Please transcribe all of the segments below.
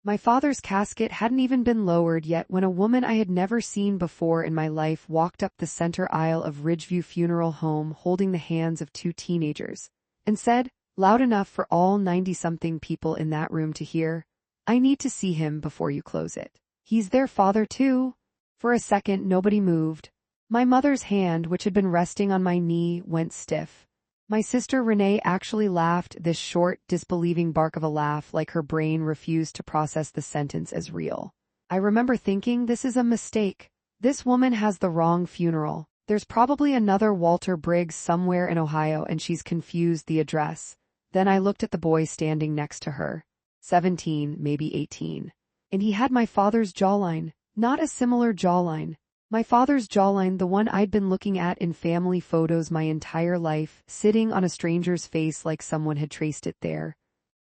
My father's casket hadn't even been lowered yet when a woman I had never seen before in my life walked up the center aisle of Ridgeview Funeral Home holding the hands of two teenagers, and said, loud enough for all 90-something people in that room to hear, "I need to see him before you close it. He's their father too." For a second nobody moved. My mother's hand, which had been resting on my knee, went stiff. My sister Renee actually laughed, this short, disbelieving bark of a laugh, like her brain refused to process the sentence as real. I remember thinking, this is a mistake. This woman has the wrong funeral. There's probably another Walter Briggs somewhere in Ohio and she's confused the address. Then I looked at the boy standing next to her. 17, maybe 18. And he had my father's jawline. Not a similar jawline. My father's jawline, the one I'd been looking at in family photos my entire life, sitting on a stranger's face like someone had traced it there.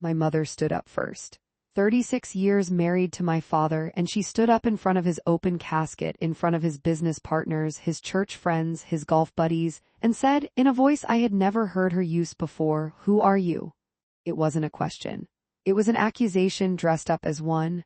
My mother stood up first. 36 years married to my father, and she stood up in front of his open casket, in front of his business partners, his church friends, his golf buddies, and said, in a voice I had never heard her use before, "Who are you?" It wasn't a question. It was an accusation dressed up as one.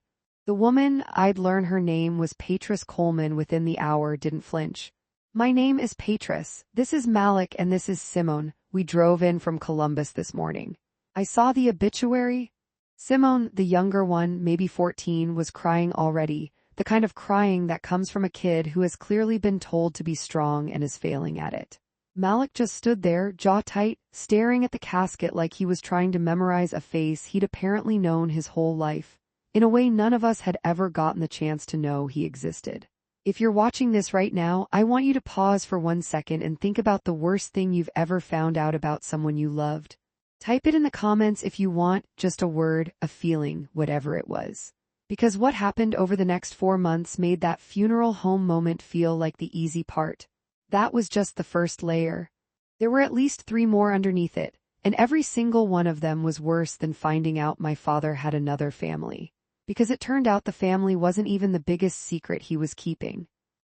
The woman, I'd learn her name was Patrice Coleman within the hour, didn't flinch. "My name is Patrice. This is Malik and this is Simone. We drove in from Columbus this morning. I saw the obituary." Simone, the younger one, maybe 14, was crying already, the kind of crying that comes from a kid who has clearly been told to be strong and is failing at it. Malik just stood there, jaw tight, staring at the casket like he was trying to memorize a face he'd apparently known his whole life. In a way none of us had ever gotten the chance to know he existed. If you're watching this right now, I want you to pause for 1 second and think about the worst thing you've ever found out about someone you loved. Type it in the comments if you want, just a word, a feeling, whatever it was. Because what happened over the next 4 months made that funeral home moment feel like the easy part. That was just the first layer. There were at least 3 more underneath it, and every single one of them was worse than finding out my father had another family. Because it turned out the family wasn't even the biggest secret he was keeping.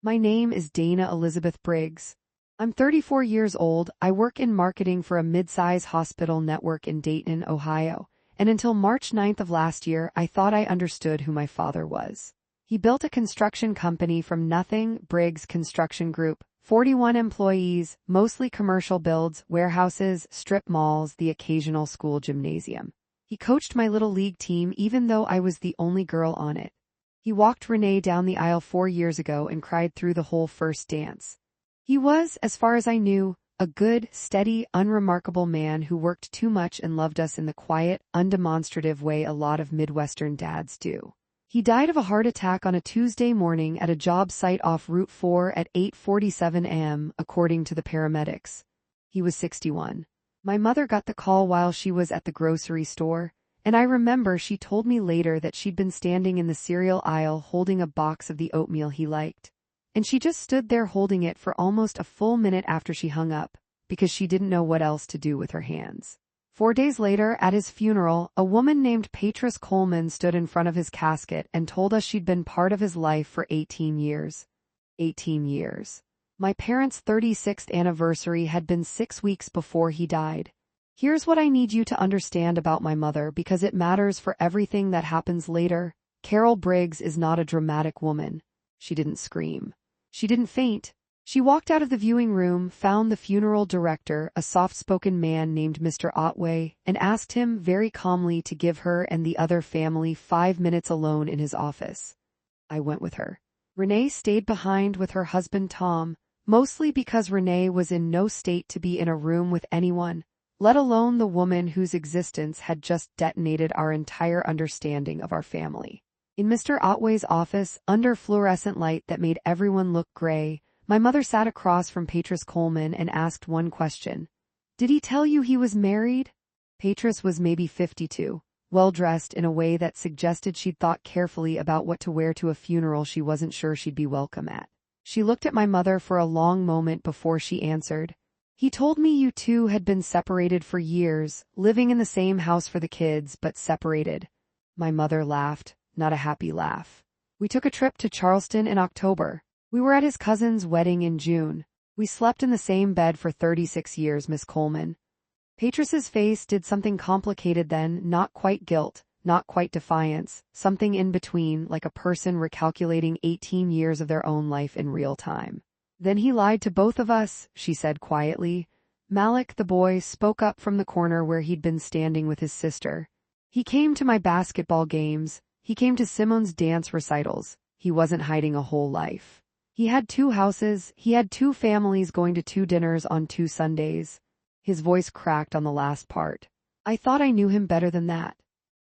My name is Dana Elizabeth Briggs. I'm 34 years old, I work in marketing for a mid-size hospital network in Dayton, Ohio, and until March 9th of last year I thought I understood who my father was. He built a construction company from nothing, Briggs Construction Group, 41 employees, mostly commercial builds, warehouses, strip malls, the occasional school gymnasium. He coached my little league team even though I was the only girl on it. He walked Renee down the aisle 4 years ago and cried through the whole first dance. He was, as far as I knew, a good, steady, unremarkable man who worked too much and loved us in the quiet, undemonstrative way a lot of Midwestern dads do. He died of a heart attack on a Tuesday morning at a job site off Route 4 at 8:47 a.m., according to the paramedics. He was 61. My mother got the call while she was at the grocery store, and I remember she told me later that she'd been standing in the cereal aisle holding a box of the oatmeal he liked. And she just stood there holding it for almost a full minute after she hung up, because she didn't know what else to do with her hands. 4 days later, at his funeral, a woman named Patrice Coleman stood in front of his casket and told us she'd been part of his life for 18 years. 18 years. My parents' 36th anniversary had been 6 weeks before he died. Here's what I need you to understand about my mother because it matters for everything that happens later. Carol Briggs is not a dramatic woman. She didn't scream. She didn't faint. She walked out of the viewing room, found the funeral director, a soft-spoken man named Mr. Otway, and asked him very calmly to give her and the other family 5 minutes alone in his office. I went with her. Renee stayed behind with her husband Tom, mostly because Renee was in no state to be in a room with anyone, let alone the woman whose existence had just detonated our entire understanding of our family. In Mr. Otway's office, under fluorescent light that made everyone look gray, my mother sat across from Patrice Coleman and asked one question. "Did he tell you he was married?" Patrice was maybe 52, well-dressed in a way that suggested she'd thought carefully about what to wear to a funeral she wasn't sure she'd be welcome at. She looked at my mother for a long moment before she answered. "He told me you two had been separated for years, living in the same house for the kids, but separated." My mother laughed, not a happy laugh. "We took a trip to Charleston in October. We were at his cousin's wedding in June. We slept in the same bed for 36 years, Miss Coleman." Patrice's face did something complicated then, not quite guilt, not quite defiance, something in between, like a person recalculating 18 years of their own life in real time. Then he lied to both of us, she said quietly. Malik, the boy, spoke up from the corner where he'd been standing with his sister. He came to my basketball games. He came to Simone's dance recitals. He wasn't hiding a whole life. He had 2 houses. He had 2 families going to 2 dinners on 2 Sundays. His voice cracked on the last part. I thought I knew him better than that.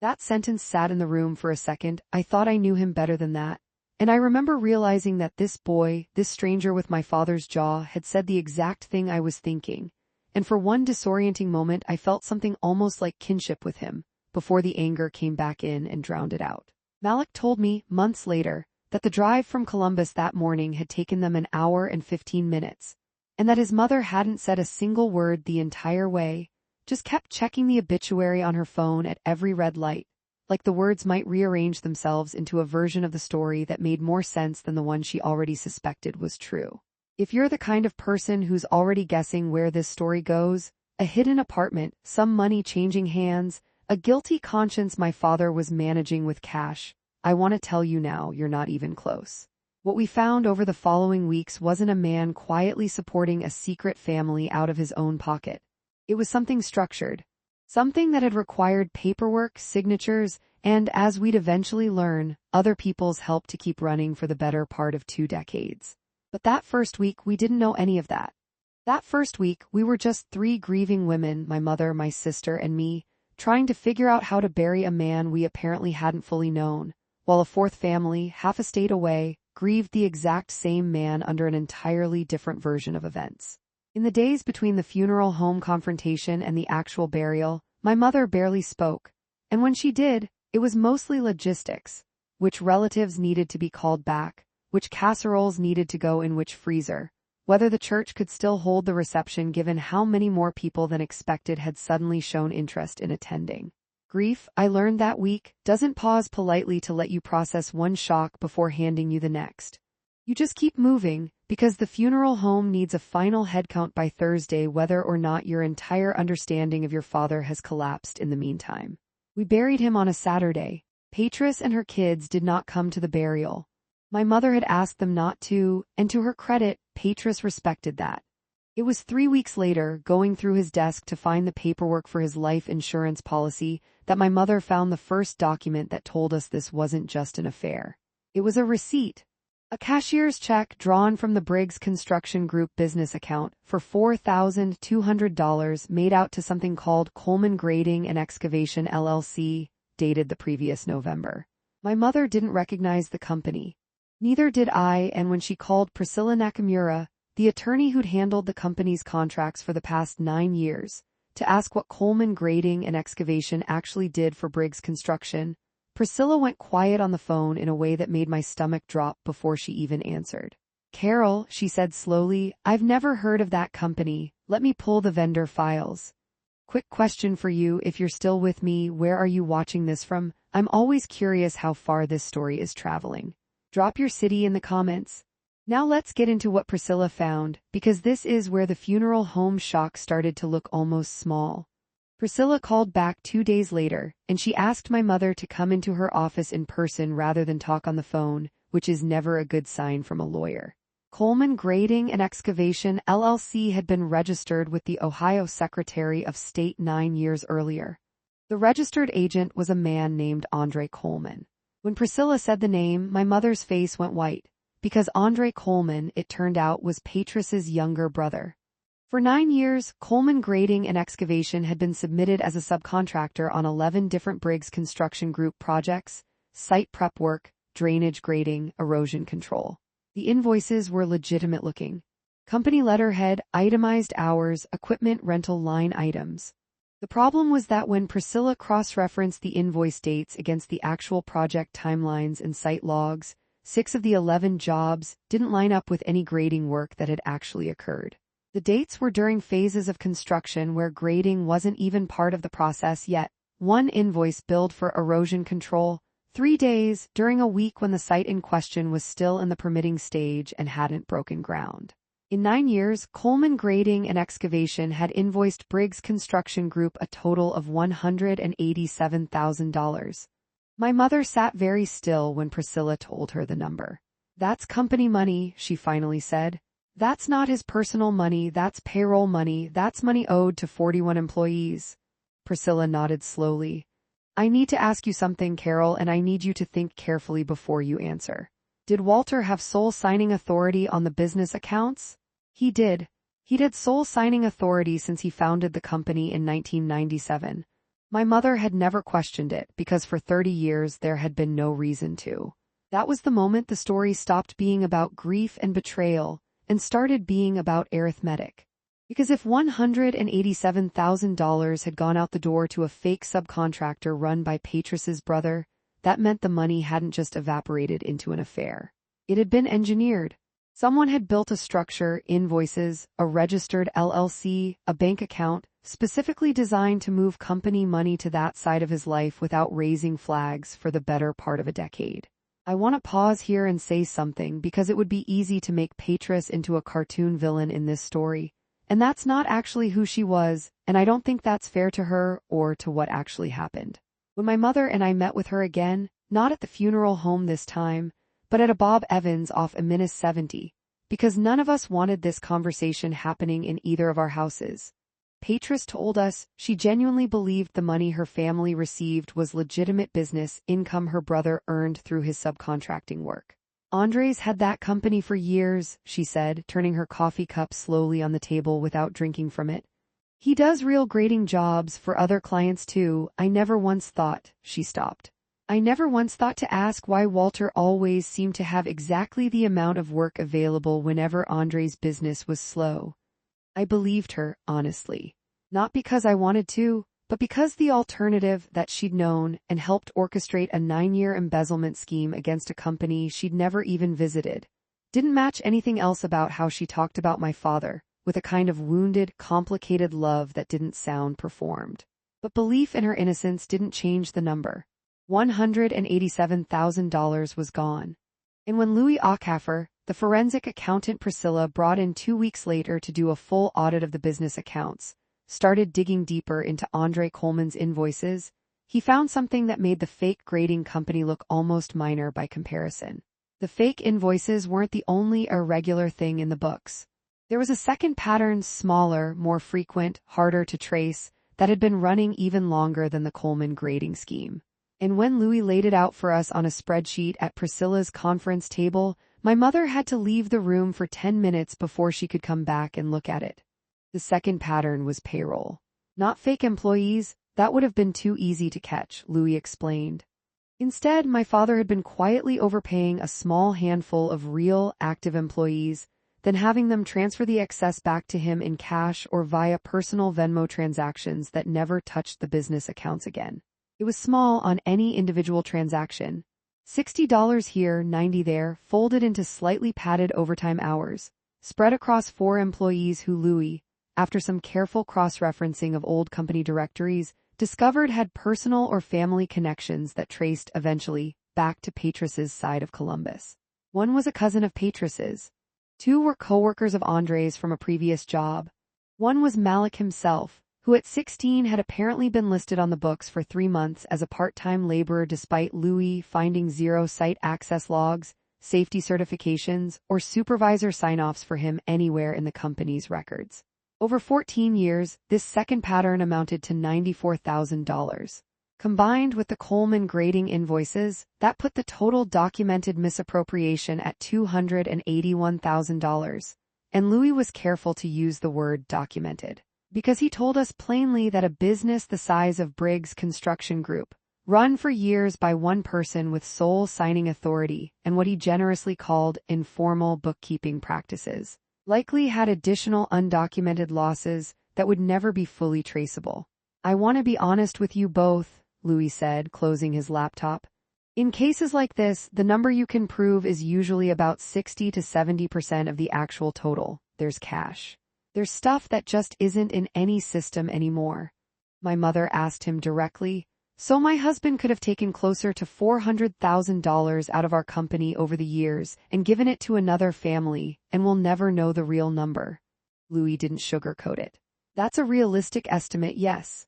That sentence sat in the room for a second. I thought I knew him better than that. And I remember realizing that this boy, this stranger with my father's jaw, had said the exact thing I was thinking. And for one disorienting moment I felt something almost like kinship with him, before the anger came back in and drowned it out. Malik told me, months later, that the drive from Columbus that morning had taken them an hour and 15 minutes, and that his mother hadn't said a single word the entire way, just kept checking the obituary on her phone at every red light, like the words might rearrange themselves into a version of the story that made more sense than the one she already suspected was true. If you're the kind of person who's already guessing where this story goes, a hidden apartment, some money changing hands, a guilty conscience my father was managing with cash, I want to tell you now, you're not even close. What we found over the following weeks wasn't a man quietly supporting a secret family out of his own pocket. It was something structured, something that had required paperwork, signatures, and, as we'd eventually learn, other people's help to keep running for the better part of 2 decades. But that first week, we didn't know any of that. That first week, we were just 3 grieving women, my mother, my sister, and me, trying to figure out how to bury a man we apparently hadn't fully known, while a 4th family, half a state away, grieved the exact same man under an entirely different version of events. In the days between the funeral home confrontation and the actual burial, my mother barely spoke, and when she did, it was mostly logistics, which relatives needed to be called back, which casseroles needed to go in which freezer, whether the church could still hold the reception given how many more people than expected had suddenly shown interest in attending. Grief, I learned that week, doesn't pause politely to let you process one shock before handing you the next. You just keep moving, because the funeral home needs a final headcount by Thursday whether or not your entire understanding of your father has collapsed in the meantime. We buried him on a Saturday. Patris and her kids did not come to the burial. My mother had asked them not to, and to her credit, Patris respected that. It was 3 weeks later, going through his desk to find the paperwork for his life insurance policy, that my mother found the first document that told us this wasn't just an affair. It was a receipt. A cashier's check drawn from the Briggs Construction Group business account for $4,200 made out to something called Coleman Grading and Excavation LLC, dated the previous November. My mother didn't recognize the company. Neither did I, and when she called Priscilla Nakamura, the attorney who'd handled the company's contracts for the past 9 years, to ask what Coleman Grading and Excavation actually did for Briggs Construction, Priscilla went quiet on the phone in a way that made my stomach drop before she even answered. Carol, she said slowly, I've never heard of that company. Let me pull the vendor files. Quick question for you, if you're still with me, where are you watching this from? I'm always curious how far this story is traveling. Drop your city in the comments. Now let's get into what Priscilla found, because this is where the funeral home shock started to look almost small. Priscilla called back 2 days later, and she asked my mother to come into her office in person rather than talk on the phone, which is never a good sign from a lawyer. Coleman Grading and Excavation LLC had been registered with the Ohio Secretary of State 9 years earlier. The registered agent was a man named Andre Coleman. When Priscilla said the name, my mother's face went white, because Andre Coleman, it turned out, was Patris's younger brother. For 9 years, Coleman Grading and Excavation had been submitted as a subcontractor on 11 different Briggs Construction Group projects: site prep work, drainage grading, erosion control. The invoices were legitimate looking. Company letterhead, itemized hours, equipment rental line items. The problem was that when Priscilla cross-referenced the invoice dates against the actual project timelines and site logs, 6 of the 11 jobs didn't line up with any grading work that had actually occurred. The dates were during phases of construction where grading wasn't even part of the process yet. One invoice billed for erosion control 3 days during a week when the site in question was still in the permitting stage and hadn't broken ground. In 9 years, Coleman Grading and Excavation had invoiced Briggs Construction Group a total of $187,000. My mother sat very still when Priscilla told her the number. "That's company money," she finally said. "That's not his personal money, that's payroll money, that's money owed to 41 employees." Priscilla nodded slowly. "I need to ask you something, Carol, and I need you to think carefully before you answer. Did Walter have sole signing authority on the business accounts?" "He did. He'd had sole signing authority since he founded the company in 1997. My mother had never questioned it because for 30 years there had been no reason to. That was the moment the story stopped being about grief and betrayal and started being about arithmetic. Because if $187,000 had gone out the door to a fake subcontractor run by Patris's brother, that meant the money hadn't just evaporated into an affair. It had been engineered. Someone had built a structure, invoices, a registered LLC, a bank account, specifically designed to move company money to that side of his life without raising flags for the better part of a decade. I want to pause here and say something because it would be easy to make Patris into a cartoon villain in this story, and that's not actually who she was, and I don't think that's fair to her or to what actually happened. When my mother and I met with her again, not at the funeral home this time, but at a Bob Evans off Eminis 70, because none of us wanted this conversation happening in either of our houses. Patris told us she genuinely believed the money her family received was legitimate business income her brother earned through his subcontracting work. "Andres had that company for years," she said, turning her coffee cup slowly on the table without drinking from it. "He does real grading jobs for other clients too. I never once thought," she stopped. "I never once thought to ask why Walter always seemed to have exactly the amount of work available whenever Andre's business was slow. I believed her, honestly. Not because I wanted to, but because the alternative that she'd known and helped orchestrate a 9-year embezzlement scheme against a company she'd never even visited didn't match anything else about how she talked about my father, with a kind of wounded, complicated love that didn't sound performed. But belief in her innocence didn't change the number. $187,000 was gone. And when Louis Ackhaffer, the forensic accountant Priscilla brought in 2 weeks later to do a full audit of the business accounts, started digging deeper into Andre Coleman's invoices, he found something that made the fake grading company look almost minor by comparison. The fake invoices weren't the only irregular thing in the books. There was a second pattern, smaller, more frequent, harder to trace, that had been running even longer than the Coleman grading scheme. And when Louis laid it out for us on a spreadsheet at Priscilla's conference table, my mother had to leave the room for 10 minutes before she could come back and look at it. The second pattern was payroll. Not fake employees, that would have been too easy to catch, Louis explained. Instead, my father had been quietly overpaying a small handful of real, active employees, then having them transfer the excess back to him in cash or via personal Venmo transactions that never touched the business accounts again. It was small on any individual transaction. $60 here, $90 there, folded into slightly padded overtime hours, spread across 4 employees who Louis, after some careful cross-referencing of old company directories, discovered had personal or family connections that traced, eventually, back to Patris's side of Columbus. One was a cousin of Patris's. 2 were co-workers of Andre's from a previous job. One was Malik himself, who at 16 had apparently been listed on the books for 3 months as a part-time laborer despite Louis finding 0 site access logs, safety certifications, or supervisor sign-offs for him anywhere in the company's records. Over 14 years, this second pattern amounted to $94,000. Combined with the Coleman grading invoices, that put the total documented misappropriation at $281,000. And Louis was careful to use the word documented, because he told us plainly that a business the size of Briggs Construction Group, run for years by one person with sole signing authority and what he generously called informal bookkeeping practices, likely had additional undocumented losses that would never be fully traceable. "I want to be honest with you both," Louis said, closing his laptop. "In cases like this, the number you can prove is usually about 60 to 70% of the actual total. There's cash. There's stuff that just isn't in any system anymore." My mother asked him directly, So my husband could have taken closer to $400,000 out of our company over the years and given it to another family, and we'll never know the real number. Louis didn't sugarcoat it. That's a realistic estimate, yes.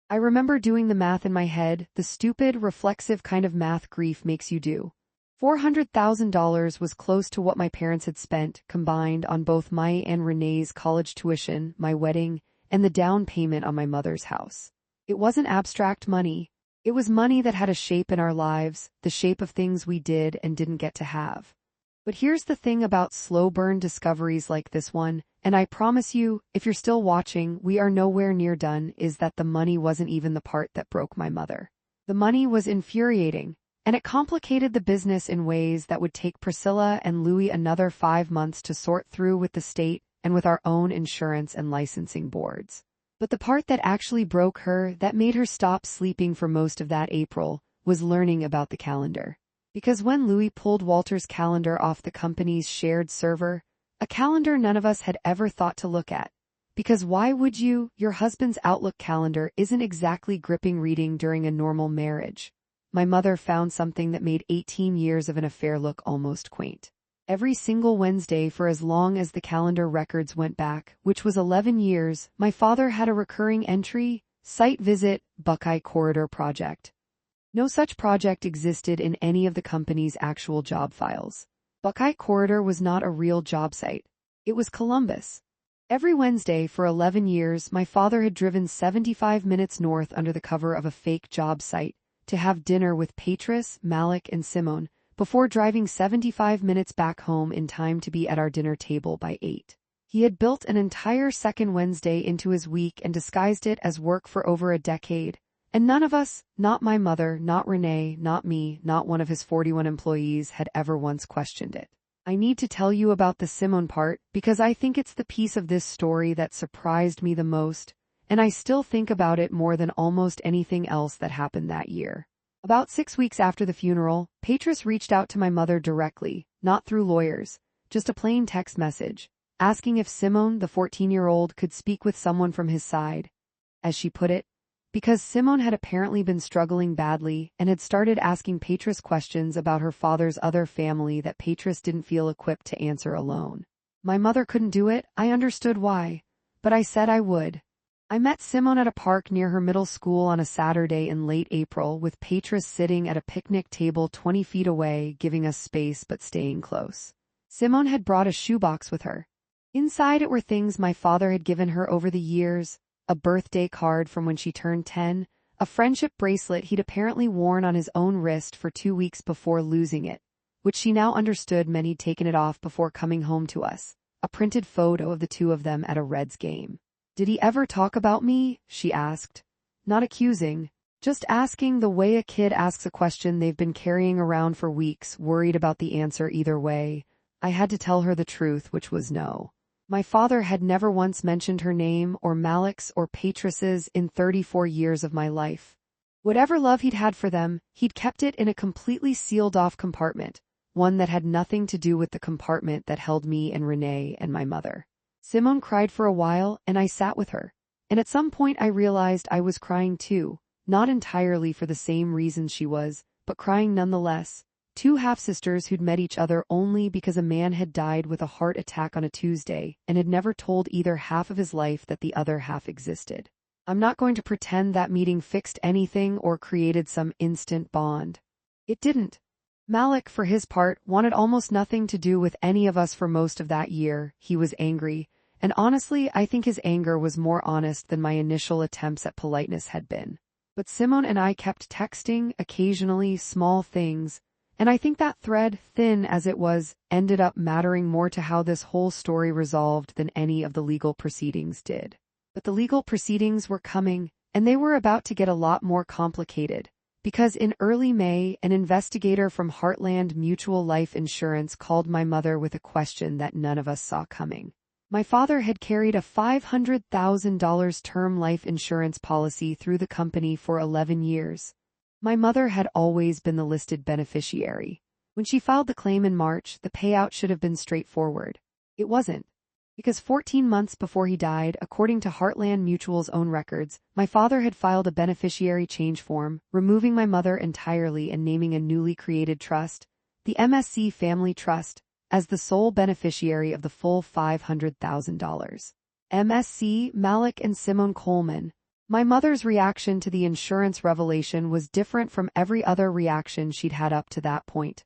I remember doing the math in my head, the stupid, reflexive kind of math grief makes you do. $400,000 was close to what my parents had spent, combined, on both my and Renee's college tuition, my wedding, and the down payment on my mother's house. It wasn't abstract money. It was money that had a shape in our lives, the shape of things we did and didn't get to have. But here's the thing about slow burn discoveries like this one, and I promise you, if you're still watching, we are nowhere near done, is that the money wasn't even the part that broke my mother. The money was infuriating, and it complicated the business in ways that would take Priscilla and Louis another 5 months to sort through with the state and with our own insurance and licensing boards. But the part that actually broke her, that made her stop sleeping for most of that April, was learning about the calendar. Because when Louis pulled Walter's calendar off the company's shared server, a calendar none of us had ever thought to look at. Because why would you? Your husband's Outlook calendar isn't exactly gripping reading during a normal marriage. My mother found something that made 18 years of an affair look almost quaint. Every single Wednesday for as long as the calendar records went back, which was 11 years, my father had a recurring entry, site visit, Buckeye Corridor project. No such project existed in any of the company's actual job files. Buckeye Corridor was not a real job site. It was Columbus. Every Wednesday for 11 years, my father had driven 75 minutes north under the cover of a fake job site to have dinner with Petrus, Malik, and Simone, before driving 75 minutes back home in time to be at our dinner table by 8. He had built an entire second Wednesday into his week and disguised it as work for over a decade, and none of us, not my mother, not Renee, not me, not one of his 41 employees, had ever once questioned it. I need to tell you about the Simone part because I think it's the piece of this story that surprised me the most, and I still think about it more than almost anything else that happened that year. About 6 weeks after the funeral, Petrus reached out to my mother directly, not through lawyers, just a plain text message, asking if Simone, the 14-year-old, could speak with someone from his side. As she put it, because Simone had apparently been struggling badly and had started asking Petrus questions about her father's other family that Petrus didn't feel equipped to answer alone. My mother couldn't do it, I understood why, but I said I would. I met Simone at a park near her middle school on a Saturday in late April, with Petrus sitting at a picnic table 20 feet away, giving us space but staying close. Simone had brought a shoebox with her. Inside it were things my father had given her over the years, a birthday card from when she turned 10, a friendship bracelet he'd apparently worn on his own wrist for 2 weeks before losing it, which she now understood meant he'd taken it off before coming home to us, a printed photo of the two of them at a Reds game. Did he ever talk about me? She asked. Not accusing, just asking the way a kid asks a question they've been carrying around for weeks, worried about the answer either way. I had to tell her the truth, which was no. My father had never once mentioned her name or Malik's or Petrus's in 34 years of my life. Whatever love he'd had for them, he'd kept it in a completely sealed-off compartment, one that had nothing to do with the compartment that held me and Renee and my mother. Simone cried for a while, and I sat with her. And at some point I realized I was crying too, not entirely for the same reasons she was, but crying nonetheless. Two half-sisters who'd met each other only because a man had died with a heart attack on a Tuesday and had never told either half of his life that the other half existed. I'm not going to pretend that meeting fixed anything or created some instant bond. It didn't. Malik, for his part, wanted almost nothing to do with any of us for most of that year. He was angry, and honestly, I think his anger was more honest than my initial attempts at politeness had been. But Simone and I kept texting, occasionally, small things, and I think that thread, thin as it was, ended up mattering more to how this whole story resolved than any of the legal proceedings did. But the legal proceedings were coming, and they were about to get a lot more complicated. Because in early May, an investigator from Heartland Mutual Life Insurance called my mother with a question that none of us saw coming. My father had carried a $500,000 term life insurance policy through the company for 11 years. My mother had always been the listed beneficiary. When she filed the claim in March, the payout should have been straightforward. It wasn't. Because 14 months before he died, according to Heartland Mutual's own records, my father had filed a beneficiary change form, removing my mother entirely and naming a newly created trust, the MSC Family Trust, as the sole beneficiary of the full $500,000. MSC, Malik and Simone Coleman. My mother's reaction to the insurance revelation was different from every other reaction she'd had up to that point.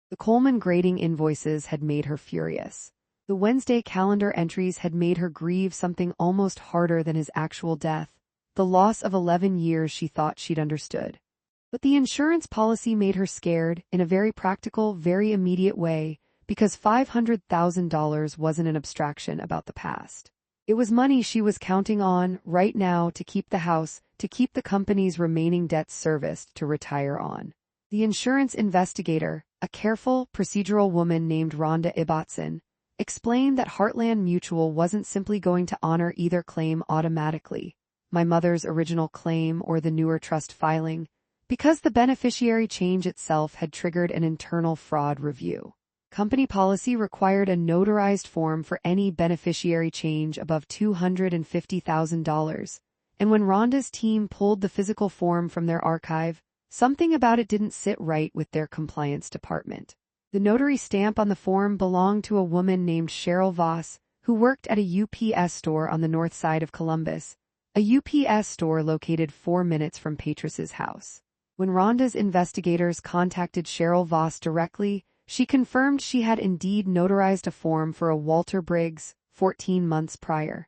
The Coleman grading invoices had made her furious. The Wednesday calendar entries had made her grieve something almost harder than his actual death, the loss of 11 years she thought she'd understood. But the insurance policy made her scared, in a very practical, very immediate way, because $500,000 wasn't an abstraction about the past. It was money she was counting on, right now, to keep the house, to keep the company's remaining debts serviced, to retire on. The insurance investigator, a careful, procedural woman named Ronda Ibatson, explained that Heartland Mutual wasn't simply going to honor either claim automatically, my mother's original claim or the newer trust filing, because the beneficiary change itself had triggered an internal fraud review. Company policy required a notarized form for any beneficiary change above $250,000, and when Rhonda's team pulled the physical form from their archive, something about it didn't sit right with their compliance department. The notary stamp on the form belonged to a woman named Cheryl Voss, who worked at a UPS store on the north side of Columbus, a UPS store located 4 minutes from Petrus's house. When Rhonda's investigators contacted Cheryl Voss directly, she confirmed she had indeed notarized a form for a Walter Briggs 14 months prior.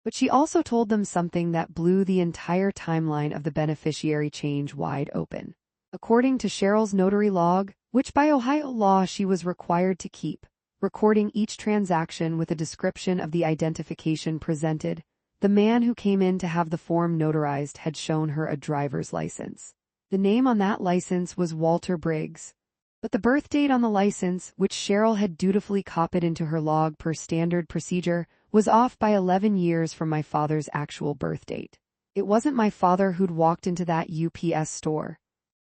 But she also told them something that blew the entire timeline of the beneficiary change wide open. According to Cheryl's notary log, which by Ohio law she was required to keep, recording each transaction with a description of the identification presented, the man who came in to have the form notarized had shown her a driver's license. The name on that license was Walter Briggs. But the birth date on the license, which Cheryl had dutifully copied into her log per standard procedure, was off by 11 years from my father's actual birth date. It wasn't my father who'd walked into that UPS store.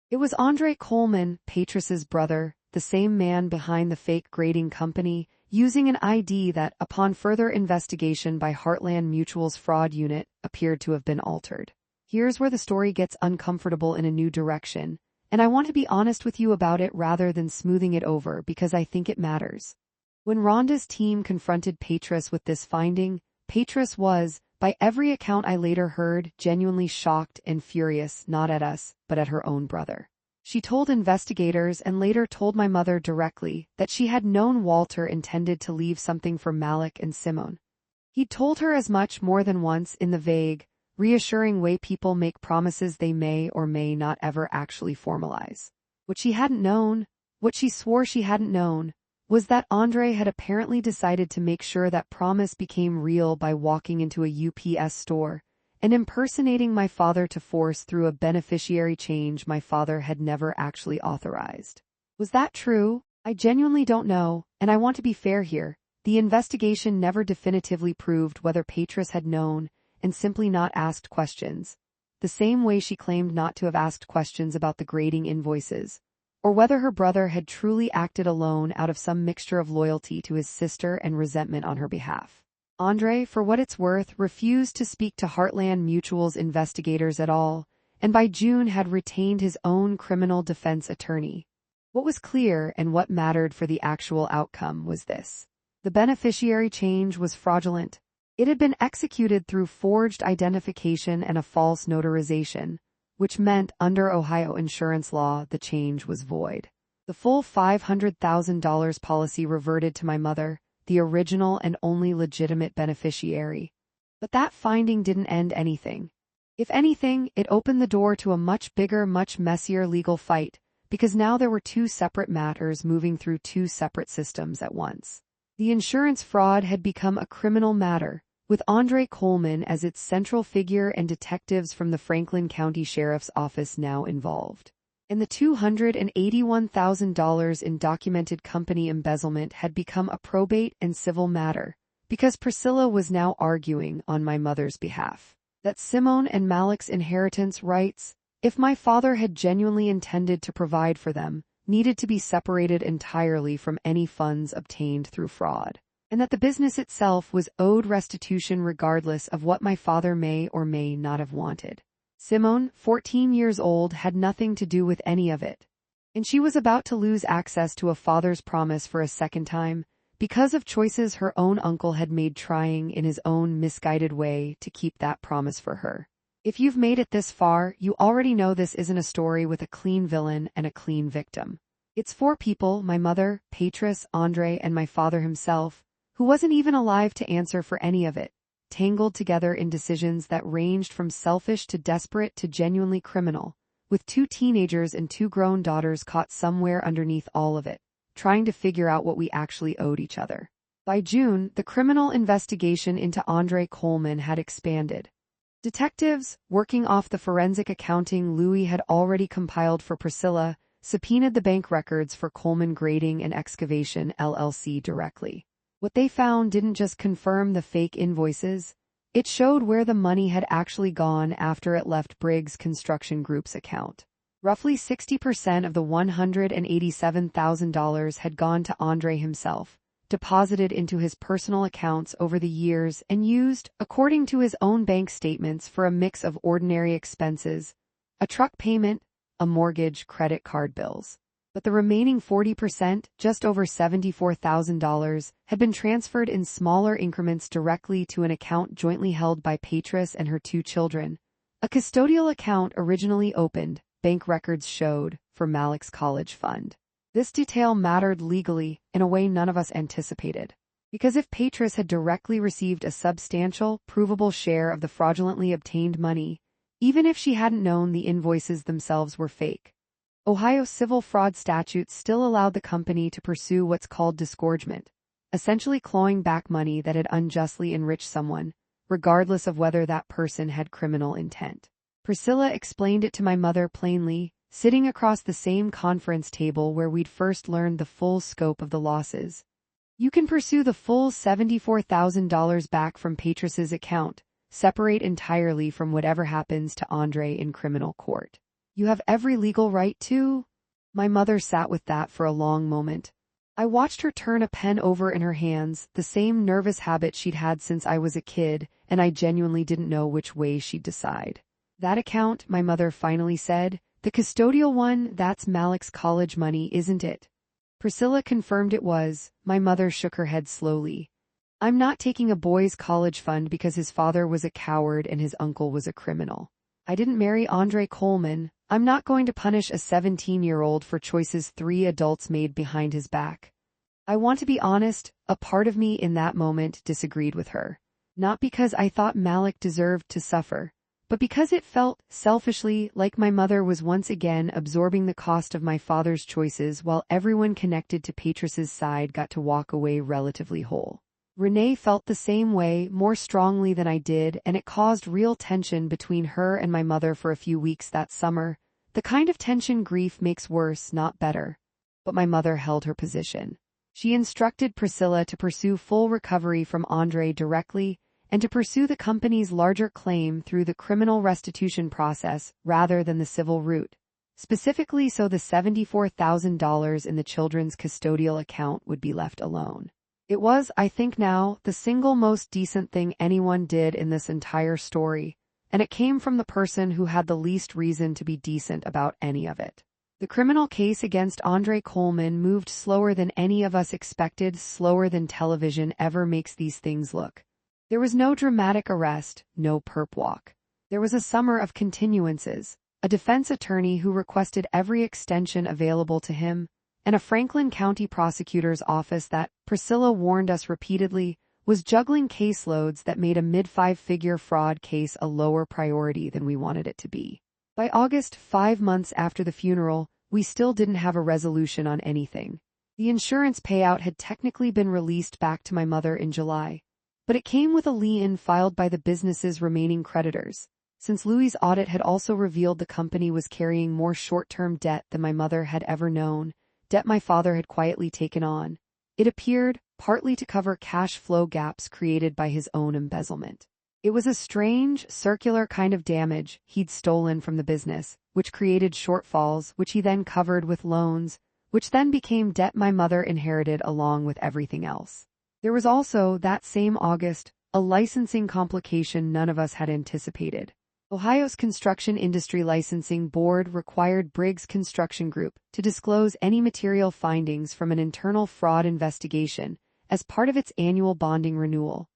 It was Andre Coleman, Petrus's brother, the same man behind the fake grading company, using an ID that, upon further investigation by Heartland Mutual's fraud unit, appeared to have been altered. Here's where the story gets uncomfortable in a new direction, and I want to be honest with you about it rather than smoothing it over because I think it matters. When Rhonda's team confronted Petrus with this finding, Petrus was, by every account I later heard, genuinely shocked and furious, not at us, but at her own brother. She told investigators and later told my mother directly that she had known Walter intended to leave something for Malik and Simone. He'd told her as much more than once in the vague, reassuring way people make promises they may or may not ever actually formalize. What she hadn't known, what she swore she hadn't known, was that Andre had apparently decided to make sure that promise became real by walking into a UPS store and impersonating my father to force through a beneficiary change my father had never actually authorized. Was that true? I genuinely don't know, and I want to be fair here. The investigation never definitively proved whether Petrus had known and simply not asked questions, the same way she claimed not to have asked questions about the grading invoices, or whether her brother had truly acted alone out of some mixture of loyalty to his sister and resentment on her behalf. Andre, for what it's worth, refused to speak to Heartland Mutual's investigators at all, and by June had retained his own criminal defense attorney. What was clear and what mattered for the actual outcome was this. The beneficiary change was fraudulent. It had been executed through forged identification and a false notarization, which meant under Ohio insurance law the change was void. The full $500,000 policy reverted to my mother, the original and only legitimate beneficiary. But that finding didn't end anything. If anything, it opened the door to a much bigger, much messier legal fight, because now there were two separate matters moving through two separate systems at once. The insurance fraud had become a criminal matter, with Andre Coleman as its central figure and detectives from the Franklin County Sheriff's Office now involved. And the $281,000 in documented company embezzlement had become a probate and civil matter, because Priscilla was now arguing on my mother's behalf that Simone and Malik's inheritance rights, if my father had genuinely intended to provide for them, needed to be separated entirely from any funds obtained through fraud. and that the business itself was owed restitution regardless of what my father may or may not have wanted. Simone, 14 years old, had nothing to do with any of it, and she was about to lose access to a father's promise for a second time because of choices her own uncle had made, trying in his own misguided way to keep that promise for her. If you've made it this far, you already know this isn't a story with a clean villain and a clean victim. It's four people: my mother, Patris, Andre, and my father himself, who wasn't even alive to answer for any of it, tangled together in decisions that ranged from selfish to desperate to genuinely criminal, with two teenagers and two grown daughters caught somewhere underneath all of it, trying to figure out what we actually owed each other. By June, the criminal investigation into Andre Coleman had expanded. Detectives, working off the forensic accounting Louis had already compiled for Priscilla, subpoenaed the bank records for Coleman Grading and Excavation LLC directly. What they found didn't just confirm the fake invoices, it showed where the money had actually gone after it left Briggs Construction Group's account. Roughly 60% of the $187,000 had gone to Andre himself, deposited into his personal accounts over the years and used, according to his own bank statements, for a mix of ordinary expenses, a truck payment, a mortgage, credit card bills. But the remaining 40%, just over $74,000, had been transferred in smaller increments directly to an account jointly held by Patris and her two children. A custodial account originally opened, bank records showed, for Malik's college fund. This detail mattered legally in a way none of us anticipated, because if Patris had directly received a substantial, provable share of the fraudulently obtained money, even if she hadn't known the invoices themselves were fake, Ohio civil fraud statutes still allowed the company to pursue what's called disgorgement, essentially clawing back money that had unjustly enriched someone, regardless of whether that person had criminal intent. Priscilla explained it to my mother plainly, sitting across the same conference table where we'd first learned the full scope of the losses. You can pursue the full $74,000 back from Patris's account, separate entirely from whatever happens to Andre in criminal court. You have every legal right to. My mother sat with that for a long moment. I watched her turn a pen over in her hands, the same nervous habit she'd had since I was a kid, and I genuinely didn't know which way she'd decide. That account, my mother finally said, the custodial one, that's Malik's college money, isn't it? Priscilla confirmed it was. My mother shook her head slowly. I'm not taking a boy's college fund because his father was a coward and his uncle was a criminal. I didn't marry Andre Coleman. I'm not going to punish a 17-year-old for choices 3 adults made behind his back. I want to be honest, a part of me in that moment disagreed with her. Not because I thought Malik deserved to suffer, but because it felt, selfishly, like my mother was once again absorbing the cost of my father's choices while everyone connected to Patris's side got to walk away relatively whole. Renee felt the same way, more strongly than I did, and it caused real tension between her and my mother for a few weeks that summer, the kind of tension grief makes worse, not better. But my mother held her position. She instructed Priscilla to pursue full recovery from Andre directly, and to pursue the company's larger claim through the criminal restitution process rather than the civil route, specifically so the $74,000 in the children's custodial account would be left alone. It was, I think now, the single most decent thing anyone did in this entire story, and it came from the person who had the least reason to be decent about any of it. The criminal case against Andre Coleman moved slower than any of us expected, slower than television ever makes these things look. There was no dramatic arrest, no perp walk. There was a summer of continuances, a defense attorney who requested every extension available to him, and a Franklin County prosecutor's office that, Priscilla warned us repeatedly, was juggling caseloads that made a mid-5-figure fraud case a lower priority than we wanted it to be. By August, 5 months after the funeral, we still didn't have a resolution on anything. The insurance payout had technically been released back to my mother in July, but it came with a lien filed by the business's remaining creditors. Since Louis' audit had also revealed the company was carrying more short-term debt than my mother had ever known, debt my father had quietly taken on, it appeared, partly to cover cash flow gaps created by his own embezzlement. It was a strange, circular kind of damage he'd stolen from the business, which created shortfalls, which he then covered with loans, which then became debt my mother inherited along with everything else. There was also, that same August, a licensing complication none of us had anticipated. Ohio's Construction Industry Licensing Board required Briggs Construction Group to disclose any material findings from an internal fraud investigation as part of its annual bonding renewal.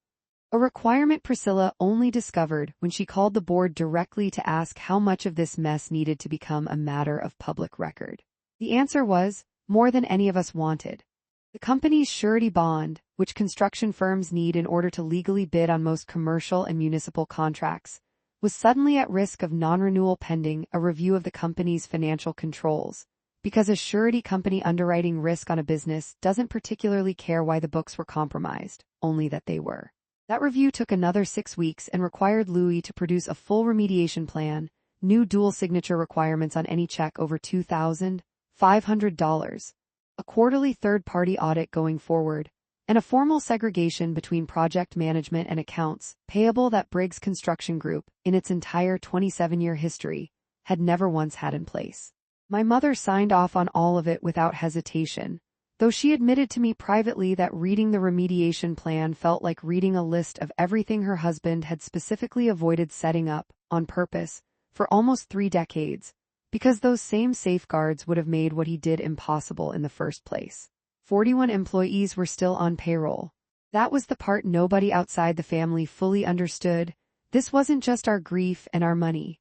A requirement Priscilla only discovered when she called the board directly to ask how much of this mess needed to become a matter of public record. The answer was, more than any of us wanted. The company's surety bond, which construction firms need in order to legally bid on most commercial and municipal contracts, was suddenly at risk of non-renewal pending a review of the company's financial controls, because a surety company underwriting risk on a business doesn't particularly care why the books were compromised, only that they were. That review took another 6 weeks and required Louis to produce a full remediation plan, new dual signature requirements on any check over $2,500, a quarterly third-party audit going forward, and a formal segregation between project management and accounts payable that Briggs Construction Group, in its entire 27-year history, had never once had in place. My mother signed off on all of it without hesitation, though she admitted to me privately that reading the remediation plan felt like reading a list of everything her husband had specifically avoided setting up, on purpose, for almost 3 decades, because those same safeguards would have made what he did impossible in the first place. 41 employees were still on payroll. That was the part nobody outside the family fully understood. This wasn't just our grief and our money.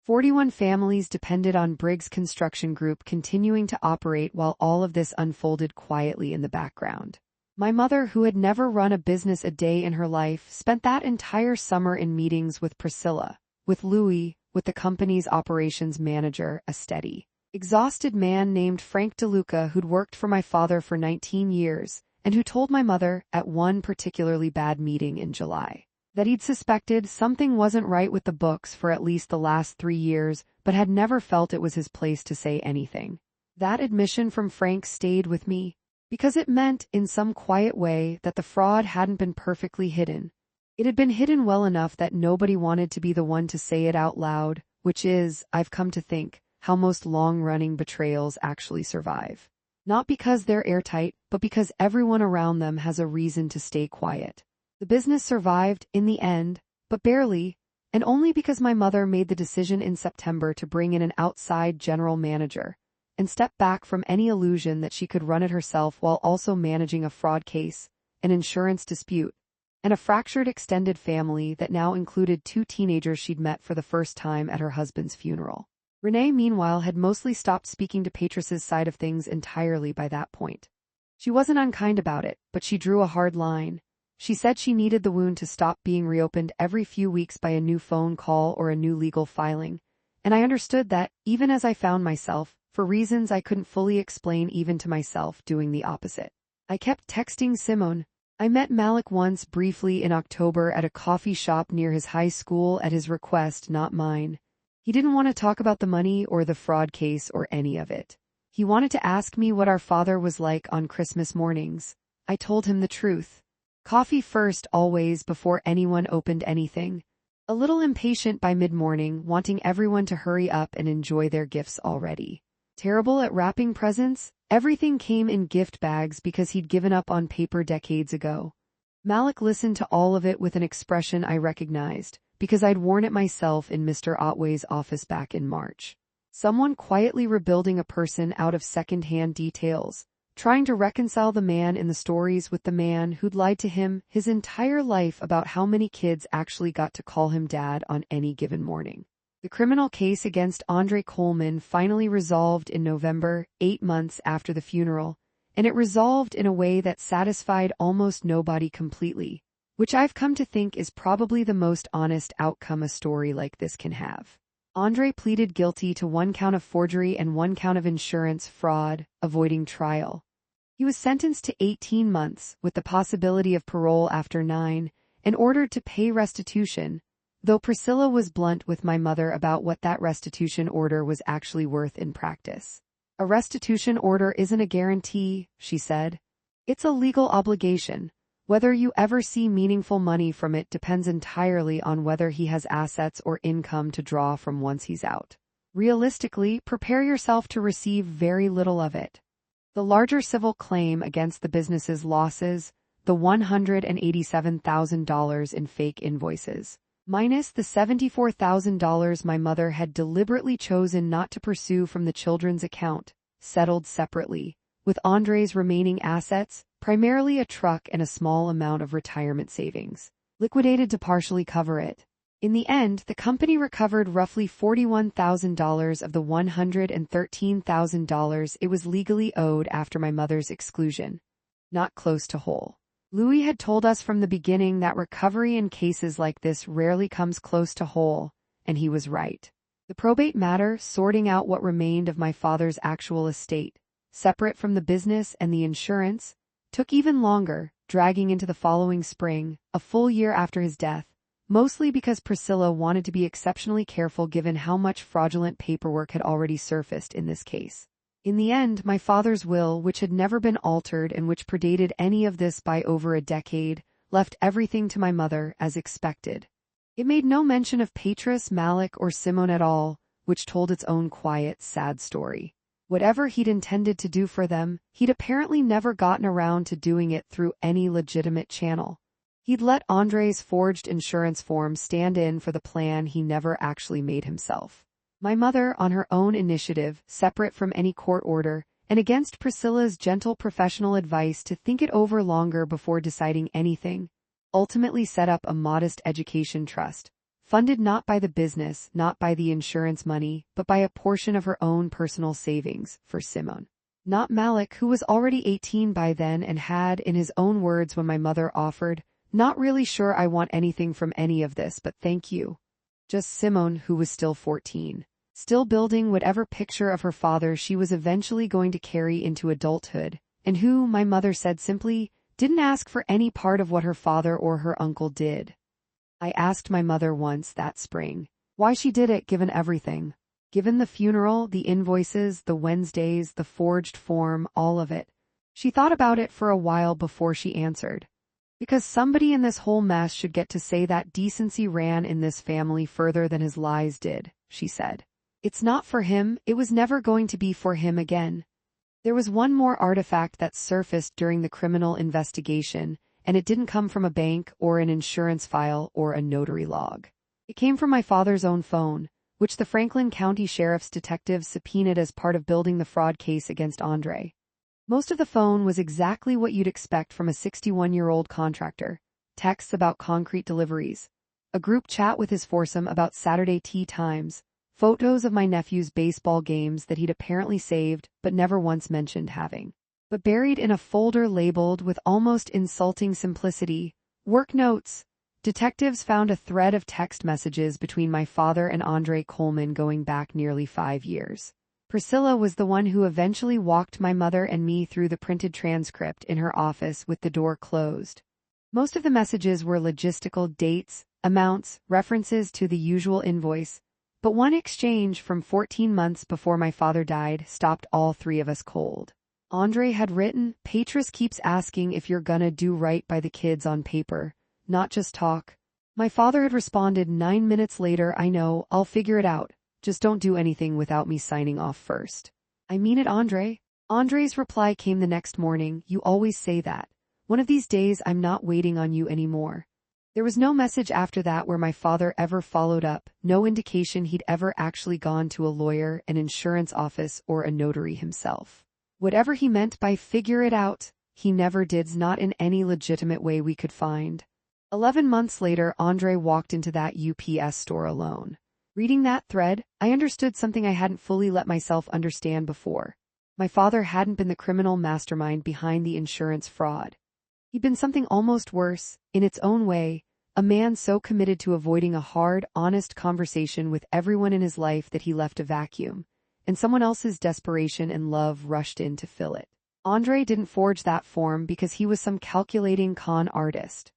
41 families depended on Briggs Construction Group continuing to operate while all of this unfolded quietly in the background. My mother, who had never run a business a day in her life, spent that entire summer in meetings with Priscilla, with Louis, with the company's operations manager, a steady, exhausted man named Frank DeLuca who'd worked for my father for 19 years, and who told my mother, at one particularly bad meeting in July, that he'd suspected something wasn't right with the books for at least the last 3 years, but had never felt it was his place to say anything. That admission from Frank stayed with me, because it meant, in some quiet way, that the fraud hadn't been perfectly hidden. It had been hidden well enough that nobody wanted to be the one to say it out loud, which is, I've come to think, how most long-running betrayals actually survive. Not because they're airtight, but because everyone around them has a reason to stay quiet. The business survived, in the end, but barely, and only because my mother made the decision in September to bring in an outside general manager, and step back from any illusion that she could run it herself while also managing a fraud case, an insurance dispute, and a fractured extended family that now included 2 teenagers she'd met for the first time at her husband's funeral. Renee, meanwhile, had mostly stopped speaking to Patris's side of things entirely by that point. She wasn't unkind about it, but she drew a hard line. She said she needed the wound to stop being reopened every few weeks by a new phone call or a new legal filing, and I understood that, even as I found myself, for reasons I couldn't fully explain even to myself, doing the opposite. I kept texting Simone. I met Malik once briefly in October at a coffee shop near his high school at his request, not mine. He didn't want to talk about the money or the fraud case or any of it. He wanted to ask me what our father was like on Christmas mornings. I told him the truth. Coffee first always before anyone opened anything. A little impatient by mid-morning, wanting everyone to hurry up and enjoy their gifts already. Terrible at wrapping presents? Everything came in gift bags because he'd given up on paper decades ago. Malik listened to all of it with an expression I recognized, because I'd worn it myself in Mr. Otway's office back in March. Someone quietly rebuilding a person out of second-hand details, trying to reconcile the man in the stories with the man who'd lied to him his entire life about how many kids actually got to call him dad on any given morning. The criminal case against Andre Coleman finally resolved in November, 8 months after the funeral, and it resolved in a way that satisfied almost nobody completely, which I've come to think is probably the most honest outcome a story like this can have. Andre pleaded guilty to 1 count of forgery and 1 count of insurance fraud, avoiding trial. He was sentenced to 18 months, with the possibility of parole after 9, and ordered to pay restitution, though Priscilla was blunt with my mother about what that restitution order was actually worth in practice. A restitution order isn't a guarantee, she said. It's a legal obligation. Whether you ever see meaningful money from it depends entirely on whether he has assets or income to draw from once he's out. Realistically, prepare yourself to receive very little of it. The larger civil claim against the business's losses, the $187,000 in fake invoices, minus the $74,000 my mother had deliberately chosen not to pursue from the children's account, settled separately, with Andre's remaining assets, primarily a truck and a small amount of retirement savings, liquidated to partially cover it. In the end, the company recovered roughly $41,000 of the $113,000 it was legally owed after my mother's exclusion. Not close to whole. Louis had told us from the beginning that recovery in cases like this rarely comes close to whole, and he was right. The probate matter, sorting out what remained of my father's actual estate, separate from the business and the insurance, took even longer, dragging into the following spring, a full year after his death, mostly because Priscilla wanted to be exceptionally careful given how much fraudulent paperwork had already surfaced in this case. In the end, my father's will, which had never been altered and which predated any of this by over a decade, left everything to my mother as expected. It made no mention of Petrus, Malik, or Simone at all, which told its own quiet, sad story. Whatever he'd intended to do for them, he'd apparently never gotten around to doing it through any legitimate channel. He'd let Andre's forged insurance form stand in for the plan he never actually made himself. My mother, on her own initiative, separate from any court order, and against Priscilla's gentle professional advice to think it over longer before deciding anything, ultimately set up a modest education trust, funded not by the business, not by the insurance money, but by a portion of her own personal savings, for Simone. Not Malik, who was already 18 by then and had, in his own words when my mother offered, "Not really sure I want anything from any of this, but thank you." Just Simone, who was still 14, still building whatever picture of her father she was eventually going to carry into adulthood, and who, my mother said simply, didn't ask for any part of what her father or her uncle did. I asked my mother once that spring why she did it given everything. Given the funeral, the invoices, the Wednesdays, the forged form, all of it. She thought about it for a while before she answered. Because somebody in this whole mess should get to say that decency ran in this family further than his lies did, she said. It's not for him, it was never going to be for him again. There was one more artifact that surfaced during the criminal investigation, and it didn't come from a bank or an insurance file or a notary log. It came from my father's own phone, which the Franklin County Sheriff's detectives subpoenaed as part of building the fraud case against Andre. Most of the phone was exactly what you'd expect from a 61-year-old contractor. Texts about concrete deliveries, a group chat with his foursome about Saturday tea times, photos of my nephew's baseball games that he'd apparently saved but never once mentioned having. But buried in a folder labeled with almost insulting simplicity, "Work notes." Detectives found a thread of text messages between my father and Andre Coleman going back nearly 5 years. Priscilla was the one who eventually walked my mother and me through the printed transcript in her office with the door closed. Most of the messages were logistical dates, amounts, references to the usual invoice, but one exchange from 14 months before my father died stopped all three of us cold. Andre had written, "Petrus keeps asking if you're gonna do right by the kids on paper, not just talk." My father had responded 9 minutes later, "I know, I'll figure it out. Just don't do anything without me signing off first." "I mean it, Andre." Andre's reply came the next morning, "You always say that. One of these days I'm not waiting on you anymore." There was no message after that where my father ever followed up, no indication he'd ever actually gone to a lawyer, an insurance office, or a notary himself. Whatever he meant by "figure it out," he never did, not in any legitimate way we could find. 11 months later, Andre walked into that UPS store alone. Reading that thread, I understood something I hadn't fully let myself understand before. My father hadn't been the criminal mastermind behind the insurance fraud. He'd been something almost worse, in its own way, a man so committed to avoiding a hard, honest conversation with everyone in his life that he left a vacuum, and someone else's desperation and love rushed in to fill it. Andre didn't forge that form because he was some calculating con artist.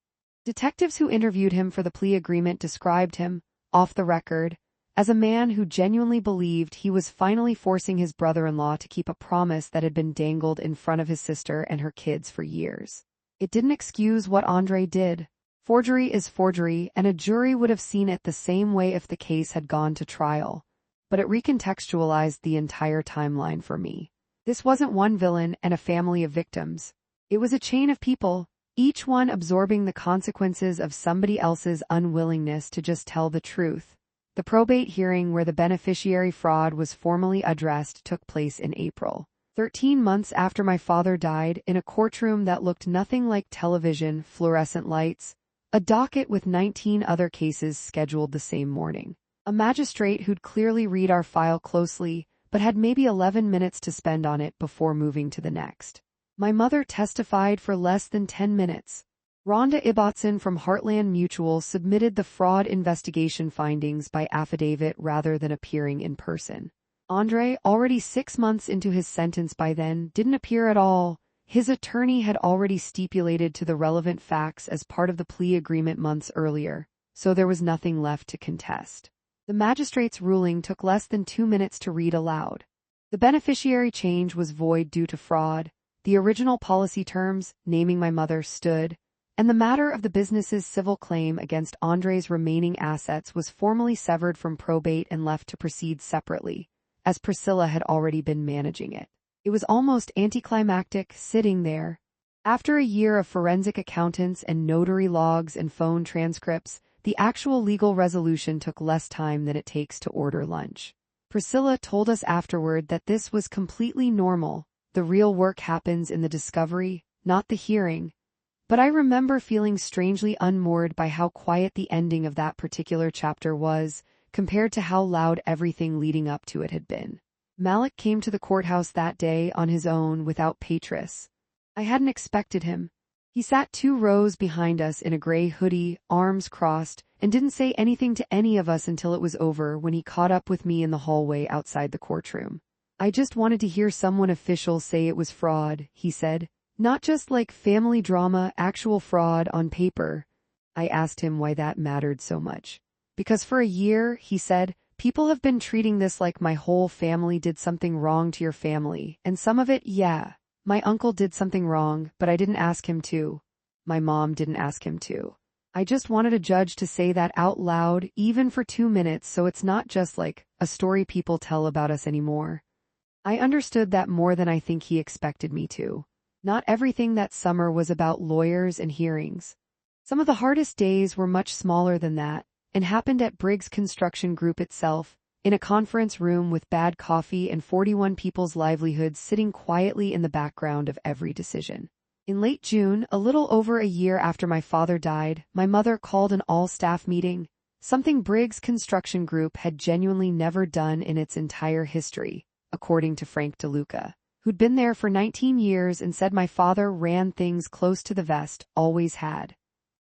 Detectives who interviewed him for the plea agreement described him, off the record, as a man who genuinely believed he was finally forcing his brother-in-law to keep a promise that had been dangled in front of his sister and her kids for years. It didn't excuse what Andre did. Forgery is forgery, and a jury would have seen it the same way if the case had gone to trial. But it recontextualized the entire timeline for me. This wasn't one villain and a family of victims. It was a chain of people, each one absorbing the consequences of somebody else's unwillingness to just tell the truth. The probate hearing where the beneficiary fraud was formally addressed took place in April. 13 months after my father died, in a courtroom that looked nothing like television, fluorescent lights, a docket with 19 other cases scheduled the same morning. A magistrate who'd clearly read our file closely, but had maybe 11 minutes to spend on it before moving to the next. My mother testified for less than 10 minutes. Ronda Ibatson from Heartland Mutual submitted the fraud investigation findings by affidavit rather than appearing in person. Andre, already 6 months into his sentence by then, didn't appear at all. His attorney had already stipulated to the relevant facts as part of the plea agreement months earlier, so there was nothing left to contest. The magistrate's ruling took less than 2 minutes to read aloud. The beneficiary change was void due to fraud. The original policy terms, naming my mother, stood, and the matter of the business's civil claim against Andre's remaining assets was formally severed from probate and left to proceed separately, as Priscilla had already been managing it. It was almost anticlimactic, sitting there. After a year of forensic accountants and notary logs and phone transcripts, the actual legal resolution took less time than it takes to order lunch. Priscilla told us afterward that this was completely normal. The real work happens in the discovery, not the hearing. But I remember feeling strangely unmoored by how quiet the ending of that particular chapter was, compared to how loud everything leading up to it had been. Malik came to the courthouse that day on his own without Patris. I hadn't expected him. He sat 2 rows behind us in a gray hoodie, arms crossed, and didn't say anything to any of us until it was over when he caught up with me in the hallway outside the courtroom. I just wanted to hear someone official say it was fraud, he said. Not just like family drama, actual fraud on paper. I asked him why that mattered so much. Because for a year, he said, people have been treating this like my whole family did something wrong to your family, and some of it, yeah. My uncle did something wrong, but I didn't ask him to. My mom didn't ask him to. I just wanted a judge to say that out loud, even for 2 minutes, so it's not just like a story people tell about us anymore. I understood that more than I think he expected me to. Not everything that summer was about lawyers and hearings. Some of the hardest days were much smaller than that, and happened at Briggs Construction Group itself, in a conference room with bad coffee and 41 people's livelihoods sitting quietly in the background of every decision. In late June, a little over a year after my father died, my mother called an all-staff meeting, something Briggs Construction Group had genuinely never done in its entire history, according to Frank DeLuca, who'd been there for 19 years and said my father ran things close to the vest, always had.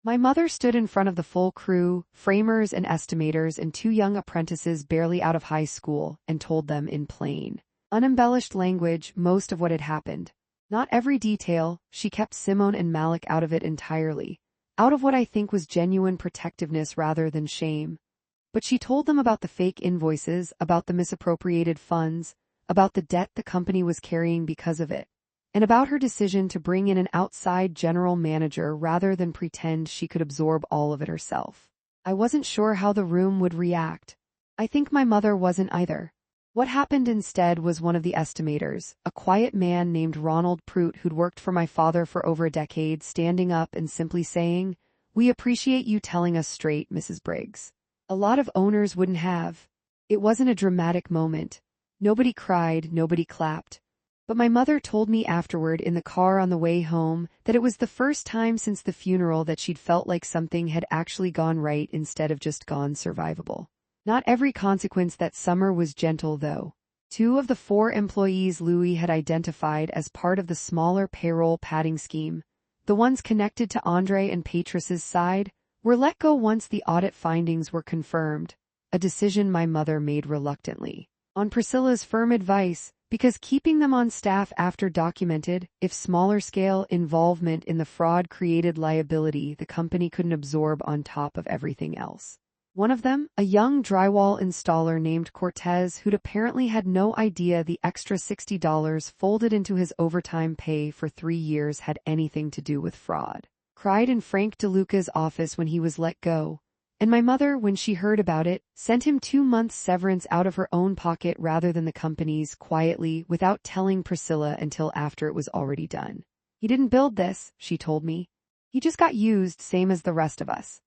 My mother stood in front of the full crew, framers and estimators and 2 young apprentices barely out of high school, and told them in plain, unembellished language most of what had happened. Not every detail, she kept Simone and Malik out of it entirely, out of what I think was genuine protectiveness rather than shame. But she told them about the fake invoices, about the misappropriated funds, about the debt the company was carrying because of it, and about her decision to bring in an outside general manager rather than pretend she could absorb all of it herself. I wasn't sure how the room would react. I think my mother wasn't either. What happened instead was one of the estimators, a quiet man named Ronald Prout who'd worked for my father for over a decade, standing up and simply saying, "We appreciate you telling us straight, Mrs. Briggs." A lot of owners wouldn't have. It wasn't a dramatic moment. Nobody cried, nobody clapped. But my mother told me afterward in the car on the way home that it was the first time since the funeral that she'd felt like something had actually gone right instead of just gone survivable. Not every consequence that summer was gentle, though. 2 of the 4 employees Louis had identified as part of the smaller payroll padding scheme, the ones connected to Andre and Patris's side, were let go once the audit findings were confirmed, a decision my mother made reluctantly. On Priscilla's firm advice, because keeping them on staff after documented, if smaller-scale, involvement in the fraud created liability the company couldn't absorb on top of everything else. One of them, a young drywall installer named Cortez who'd apparently had no idea the extra $60 folded into his overtime pay for 3 years had anything to do with fraud, cried in Frank DeLuca's office when he was let go. And my mother, when she heard about it, sent him 2 months severance out of her own pocket rather than the company's, quietly, without telling Priscilla until after it was already done. He didn't build this, she told me. He just got used same as the rest of us.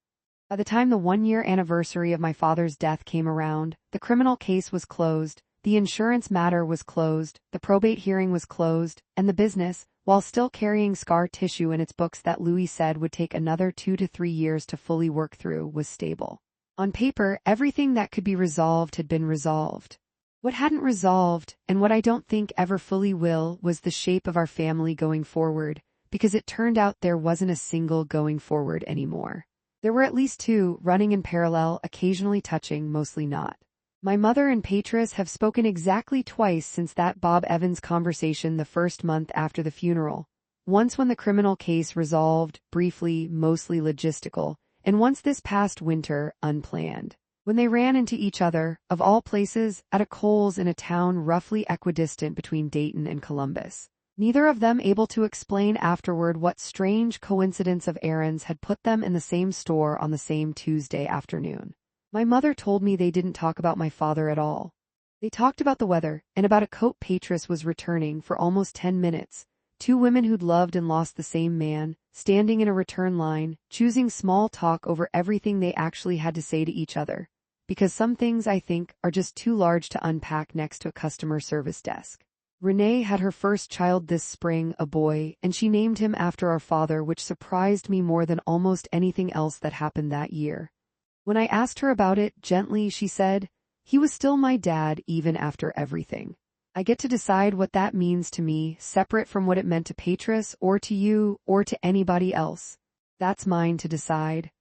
By the time the 1-year anniversary of my father's death came around, the criminal case was closed, the insurance matter was closed, the probate hearing was closed, and the business, while still carrying scar tissue in its books that Louis said would take another 2 to 3 years to fully work through, was stable. On paper, everything that could be resolved had been resolved. What hadn't resolved, and what I don't think ever fully will, was the shape of our family going forward, because it turned out there wasn't a single going forward anymore. There were at least two, running in parallel, occasionally touching, mostly not. My mother and Patris have spoken exactly twice since that Bob Evans conversation the first month after the funeral. Once when the criminal case resolved, briefly, mostly logistical, and once this past winter, unplanned. When they ran into each other, of all places, at a Kohl's in a town roughly equidistant between Dayton and Columbus. Neither of them able to explain afterward what strange coincidence of errands had put them in the same store on the same Tuesday afternoon. My mother told me they didn't talk about my father at all. They talked about the weather, and about a coat Patris was returning for almost 10 minutes. Two women who'd loved and lost the same man, standing in a return line, choosing small talk over everything they actually had to say to each other. Because some things, I think, are just too large to unpack next to a customer service desk. Renee had her first child this spring, a boy, and she named him after our father, which surprised me more than almost anything else that happened that year. When I asked her about it, gently, she said, "He was still my dad even after everything. I get to decide what that means to me, separate from what it meant to Patris, or to you, or to anybody else. That's mine to decide."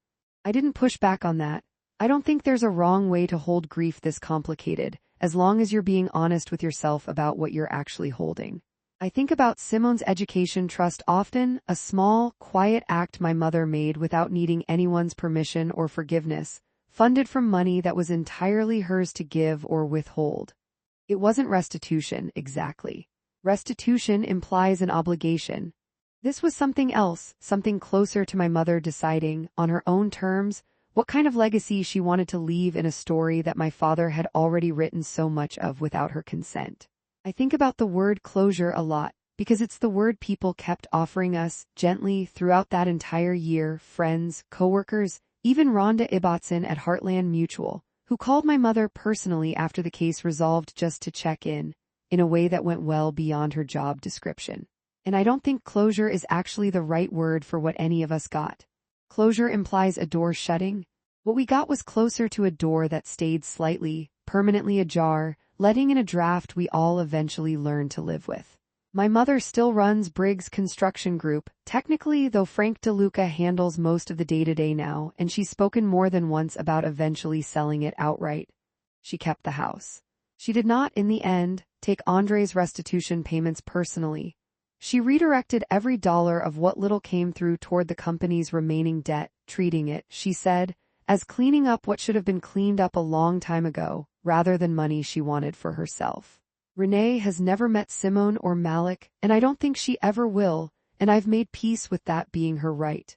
I didn't push back on that. I don't think there's a wrong way to hold grief this complicated, as long as you're being honest with yourself about what you're actually holding. I think about Simone's education trust often, a small, quiet act my mother made without needing anyone's permission or forgiveness, funded from money that was entirely hers to give or withhold. It wasn't restitution, exactly. Restitution implies an obligation. This was something else, something closer to my mother deciding, on her own terms, what kind of legacy she wanted to leave in a story that my father had already written so much of without her consent. I think about the word closure a lot, because it's the word people kept offering us, gently, throughout that entire year, friends, coworkers, even Ronda Ibatson at Heartland Mutual, who called my mother personally after the case resolved just to check in a way that went well beyond her job description. And I don't think closure is actually the right word for what any of us got. Closure implies a door shutting. What we got was closer to a door that stayed slightly, permanently ajar, letting in a draft we all eventually learned to live with. My mother still runs Briggs Construction Group, technically, though Frank DeLuca handles most of the day-to-day now, and she's spoken more than once about eventually selling it outright. She kept the house. She did not, in the end, take Andre's restitution payments personally. She redirected every dollar of what little came through toward the company's remaining debt, treating it, she said, as cleaning up what should have been cleaned up a long time ago, rather than money she wanted for herself. Renee has never met Simone or Malik, and I don't think she ever will, and I've made peace with that being her right.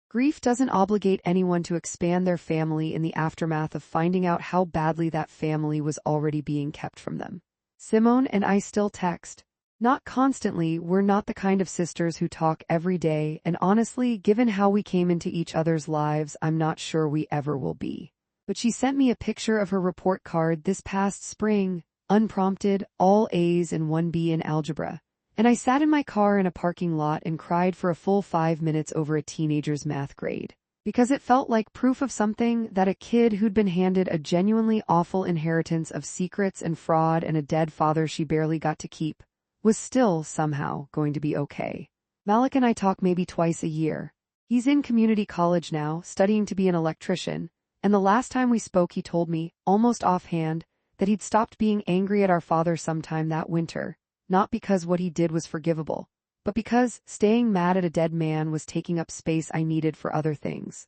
Grief doesn't obligate anyone to expand their family in the aftermath of finding out how badly that family was already being kept from them. Simone and I still text. Not constantly, we're not the kind of sisters who talk every day, and honestly, given how we came into each other's lives, I'm not sure we ever will be. But she sent me a picture of her report card this past spring, unprompted, all A's and 1 B in algebra. And I sat in my car in a parking lot and cried for a full 5 minutes over a teenager's math grade. Because it felt like proof of something, that a kid who'd been handed a genuinely awful inheritance of secrets and fraud and a dead father she barely got to keep, was still, somehow, going to be okay. Malik and I talk maybe twice a year. He's in community college now, studying to be an electrician, and the last time we spoke he told me, almost offhand, that he'd stopped being angry at our father sometime that winter, not because what he did was forgivable, but because staying mad at a dead man was taking up space I needed for other things.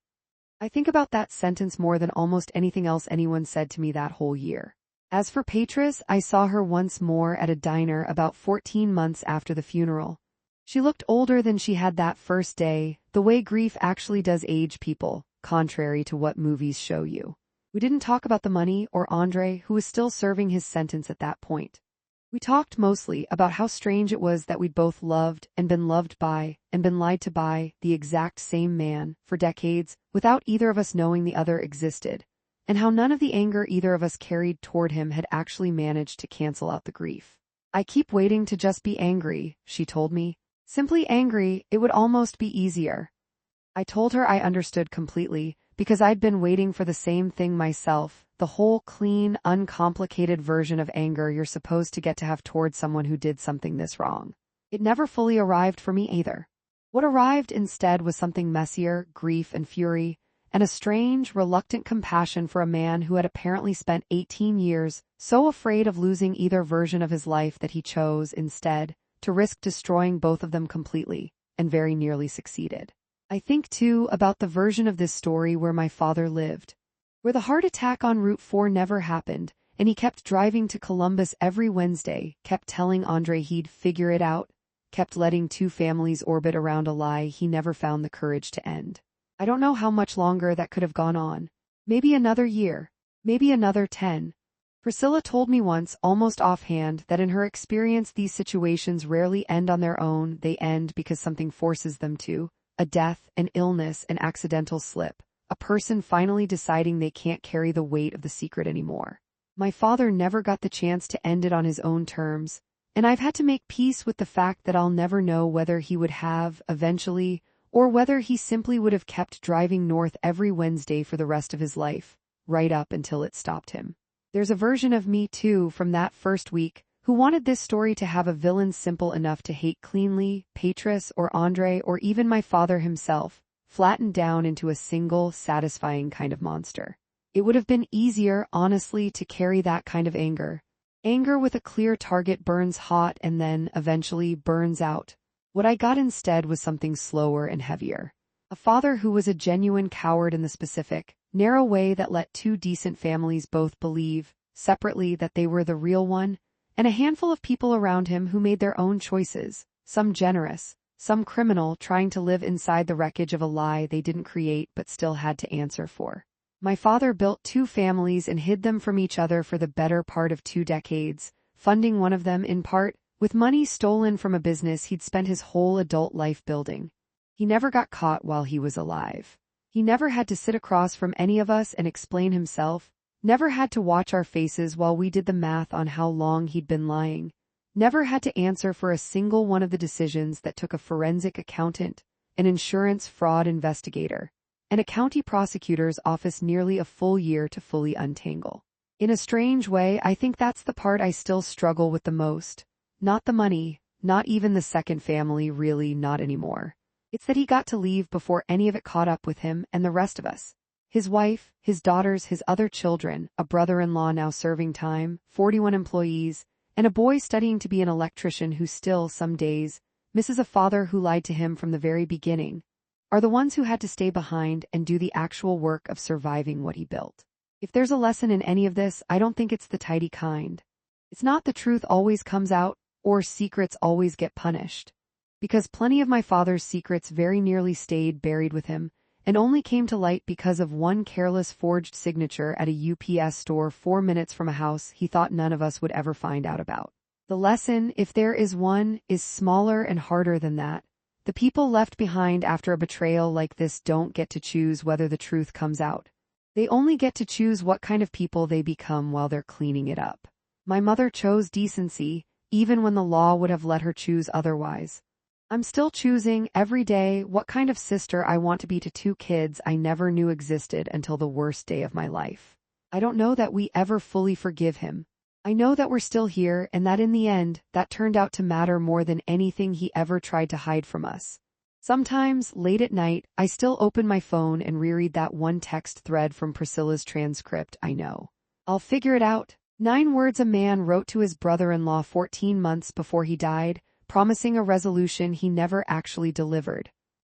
I think about that sentence more than almost anything else anyone said to me that whole year. As for Patris, I saw her once more at a diner about 14 months after the funeral. She looked older than she had that first day, the way grief actually does age people, contrary to what movies show you. We didn't talk about the money or Andre, who was still serving his sentence at that point. We talked mostly about how strange it was that we'd both loved and been loved by and been lied to by the exact same man for decades without either of us knowing the other existed, and how none of the anger either of us carried toward him had actually managed to cancel out the grief. I keep waiting to just be angry, she told me. Simply angry, it would almost be easier. I told her I understood completely, because I'd been waiting for the same thing myself, the whole clean, uncomplicated version of anger you're supposed to get to have toward someone who did something this wrong. It never fully arrived for me either. What arrived instead was something messier, grief and fury, and a strange, reluctant compassion for a man who had apparently spent 18 years so afraid of losing either version of his life that he chose, instead, to risk destroying both of them completely, and very nearly succeeded. I think, too, about the version of this story where my father lived, where the heart attack on Route 4 never happened, and he kept driving to Columbus every Wednesday, kept telling Andre he'd figure it out, kept letting two families orbit around a lie he never found the courage to end. I don't know how much longer that could have gone on. Maybe another year. Maybe another 10. Priscilla told me once, almost offhand, that in her experience these situations rarely end on their own, they end because something forces them to. A death, an illness, an accidental slip. A person finally deciding they can't carry the weight of the secret anymore. My father never got the chance to end it on his own terms, and I've had to make peace with the fact that I'll never know whether he would have, eventually, or whether he simply would have kept driving north every Wednesday for the rest of his life, right up until it stopped him. There's a version of me, too, from that first week, who wanted this story to have a villain simple enough to hate cleanly, Petrus or Andre or even my father himself, flattened down into a single, satisfying kind of monster. It would have been easier, honestly, to carry that kind of anger. Anger with a clear target burns hot and then, eventually, burns out. What I got instead was something slower and heavier. A father who was a genuine coward in the specific, narrow way that let two decent families both believe, separately, that they were the real one, and a handful of people around him who made their own choices, some generous, some criminal, trying to live inside the wreckage of a lie they didn't create but still had to answer for. My father built two families and hid them from each other for the better part of 2 decades, funding one of them, in part, with money stolen from a business he'd spent his whole adult life building. He never got caught while he was alive. He never had to sit across from any of us and explain himself, never had to watch our faces while we did the math on how long he'd been lying, never had to answer for a single one of the decisions that took a forensic accountant, an insurance fraud investigator, and a county prosecutor's office nearly a full year to fully untangle. In a strange way, I think that's the part I still struggle with the most. Not the money, not even the second family, really not anymore. It's that he got to leave before any of it caught up with him and the rest of us. His wife, his daughters, his other children, a brother-in-law now serving time, 41 employees, and a boy studying to be an electrician who still, some days, misses a father who lied to him from the very beginning, are the ones who had to stay behind and do the actual work of surviving what he built. If there's a lesson in any of this, I don't think it's the tidy kind. It's not the truth always comes out, or secrets always get punished. Because plenty of my father's secrets very nearly stayed buried with him, and only came to light because of one careless forged signature at a UPS store 4 minutes from a house he thought none of us would ever find out about. The lesson, if there is one, is smaller and harder than that. The people left behind after a betrayal like this don't get to choose whether the truth comes out. They only get to choose what kind of people they become while they're cleaning it up. My mother chose decency, even when the law would have let her choose otherwise. I'm still choosing, every day, what kind of sister I want to be to 2 kids I never knew existed until the worst day of my life. I don't know that we ever fully forgive him. I know that we're still here and that in the end, that turned out to matter more than anything he ever tried to hide from us. Sometimes, late at night, I still open my phone and reread that one text thread from Priscilla's transcript. I know. I'll figure it out. 9 words a man wrote to his brother-in-law 14 months before he died, promising a resolution he never actually delivered.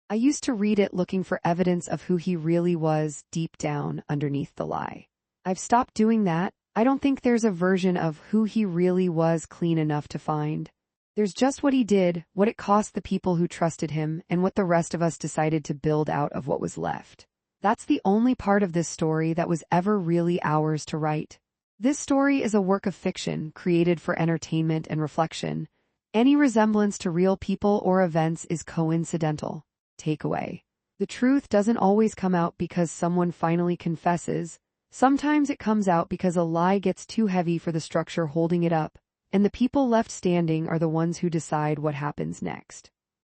I used to read it looking for evidence of who he really was deep down underneath the lie. I've stopped doing that. I don't think there's a version of who he really was clean enough to find. There's just what he did, what it cost the people who trusted him, and what the rest of us decided to build out of what was left. That's the only part of this story that was ever really ours to write. This story is a work of fiction created for entertainment and reflection. Any resemblance to real people or events is coincidental. Takeaway. The truth doesn't always come out because someone finally confesses. Sometimes it comes out because a lie gets too heavy for the structure holding it up, and the people left standing are the ones who decide what happens next.